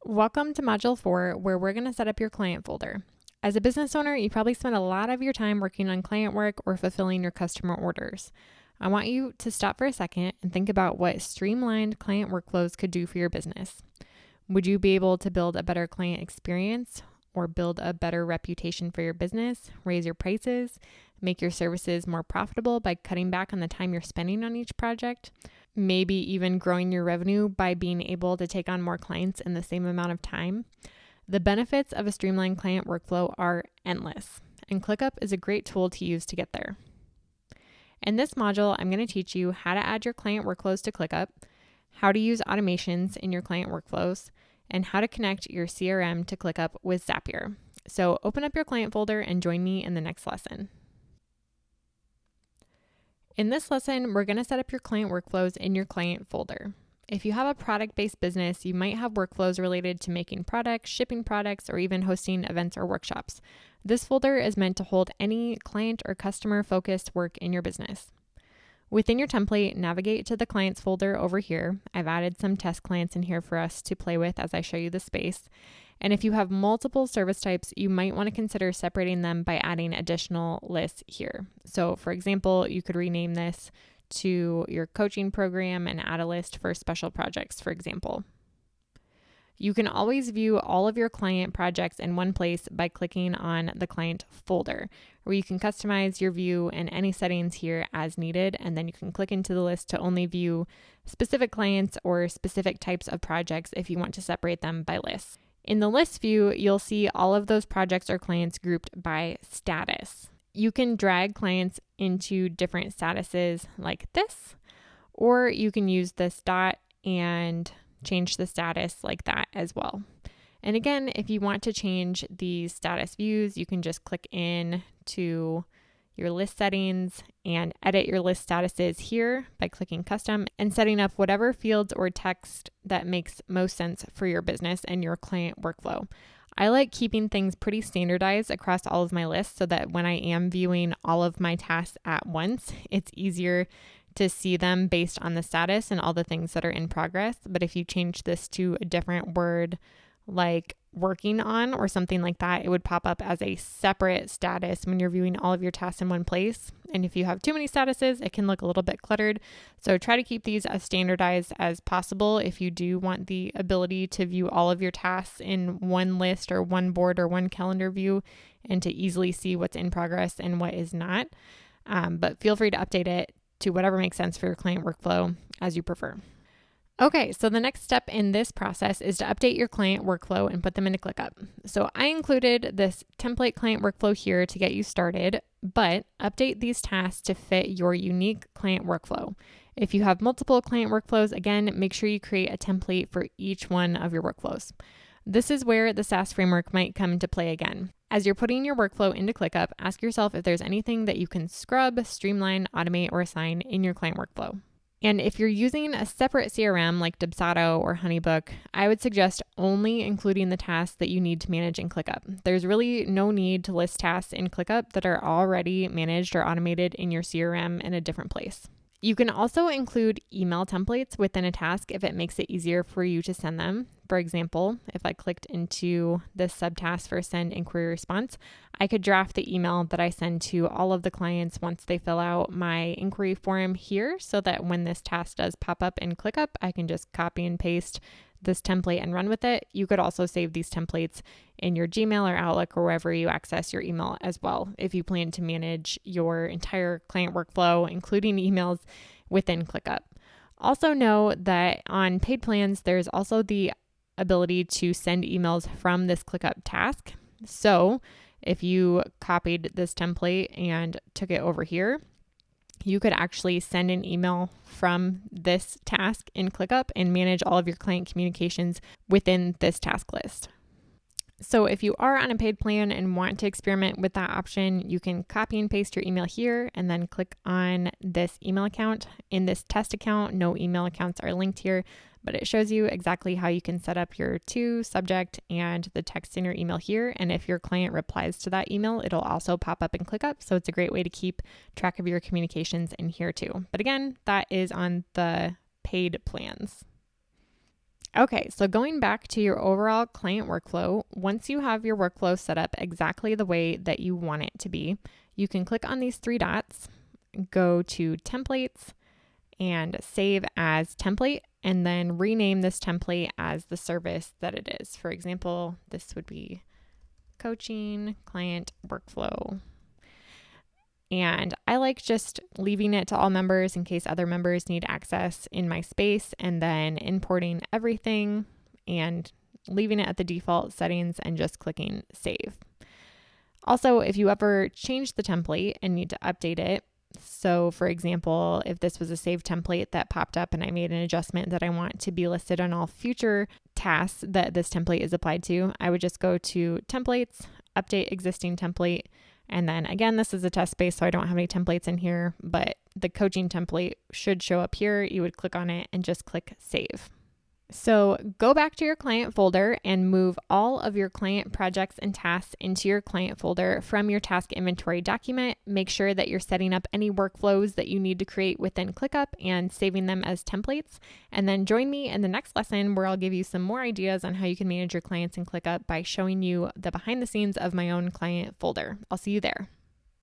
Welcome to Module 4, where we're going to set up your client folder. As a business owner, you probably spend a lot of your time working on client work or fulfilling your customer orders. I want you to stop for a second and think about what streamlined client workflows could do for your business. Would you be able to build a better client experience or build a better reputation for your business, raise your prices, make your services more profitable by cutting back on the time you're spending on each project? Maybe even growing your revenue by being able to take on more clients in the same amount of time. The benefits of a streamlined client workflow are endless, and ClickUp is a great tool to use to get there. In this module, I'm going to teach you how to add your client workflows to ClickUp, how to use automations in your client workflows, and how to connect your CRM to ClickUp with Zapier. So open up your client folder and join me in the next lesson. In this lesson, we're going to set up your client workflows in your client folder. If you have a product-based business, you might have workflows related to making products, shipping products, or even hosting events or workshops. This folder is meant to hold any client or customer-focused work in your business. Within your template, navigate to the clients folder over here. I've added some test clients in here for us to play with as I show you the space. And if you have multiple service types, you might want to consider separating them by adding additional lists here. So for example, you could rename this to your coaching program and add a list for special projects, for example. You can always view all of your client projects in one place by clicking on the client folder, where you can customize your view and any settings here as needed, and then you can click into the list to only view specific clients or specific types of projects if you want to separate them by lists. In the list view, you'll see all of those projects or clients grouped by status. You can drag clients into different statuses like this, or you can use this dot and change the status like that as well. And again, if you want to change the status views, you can just click in to your list settings and edit your list statuses here by clicking custom and setting up whatever fields or text that makes most sense for your business and your client workflow. I like keeping things pretty standardized across all of my lists so that when I am viewing all of my tasks at once, it's easier to see them based on the status and all the things that are in progress. But if you change this to a different word like working on or something like that, it would pop up as a separate status when you're viewing all of your tasks in one place. And if you have too many statuses, it can look a little bit cluttered. So try to keep these as standardized as possible if you do want the ability to view all of your tasks in one list or one board or one calendar view and to easily see what's in progress and what is not. But feel free to update it to whatever makes sense for your client workflow as you prefer. Okay, so the next step in this process is to update your client workflow and put them into ClickUp. So I included this template client workflow here to get you started, but update these tasks to fit your unique client workflow. If you have multiple client workflows, again, make sure you create a template for each one of your workflows. This is where the SAS framework might come into play again. As you're putting your workflow into ClickUp, ask yourself if there's anything that you can scrub, streamline, automate, or assign in your client workflow. And if you're using a separate CRM like Dubsado or Honeybook, I would suggest only including the tasks that you need to manage in ClickUp. There's really no need to list tasks in ClickUp that are already managed or automated in your CRM in a different place. You can also include email templates within a task if it makes it easier for you to send them. For example, if I clicked into this subtask for send inquiry response, I could draft the email that I send to all of the clients once they fill out my inquiry form here so that when this task does pop up in ClickUp, I can just copy and paste this template and run with it. You could also save these templates in your Gmail or Outlook or wherever you access your email as well if you plan to manage your entire client workflow, including emails within ClickUp. Also know that on paid plans, there's also the ability to send emails from this ClickUp task. So if you copied this template and took it over here, you could actually send an email from this task in ClickUp and manage all of your client communications within this task list. So if you are on a paid plan and want to experiment with that option, you can copy and paste your email here and then click on this email account. In this test account, no email accounts are linked here, but it shows you exactly how you can set up your to, subject, and the text in your email here. And if your client replies to that email, it'll also pop up in ClickUp. So it's a great way to keep track of your communications in here too. But again, that is on the paid plans. Okay, so going back to your overall client workflow, once you have your workflow set up exactly the way that you want it to be, you can click on these three dots, go to templates, and save as template, and then rename this template as the service that it is. For example, this would be coaching client workflow. And I like just leaving it to all members in case other members need access in my space, and then importing everything and leaving it at the default settings and just clicking save. Also, if you ever change the template and need to update it, so for example, if this was a saved template that popped up and I made an adjustment that I want to be listed on all future tasks that this template is applied to, I would just go to templates, update existing template. And then again, this is a test space, so I don't have any templates in here, but the coaching template should show up here. You would click on it and just click save. So go back to your client folder and move all of your client projects and tasks into your client folder from your task inventory document. Make sure that you're setting up any workflows that you need to create within ClickUp and saving them as templates. And then join me in the next lesson where I'll give you some more ideas on how you can manage your clients in ClickUp by showing you the behind the scenes of my own client folder. I'll see you there.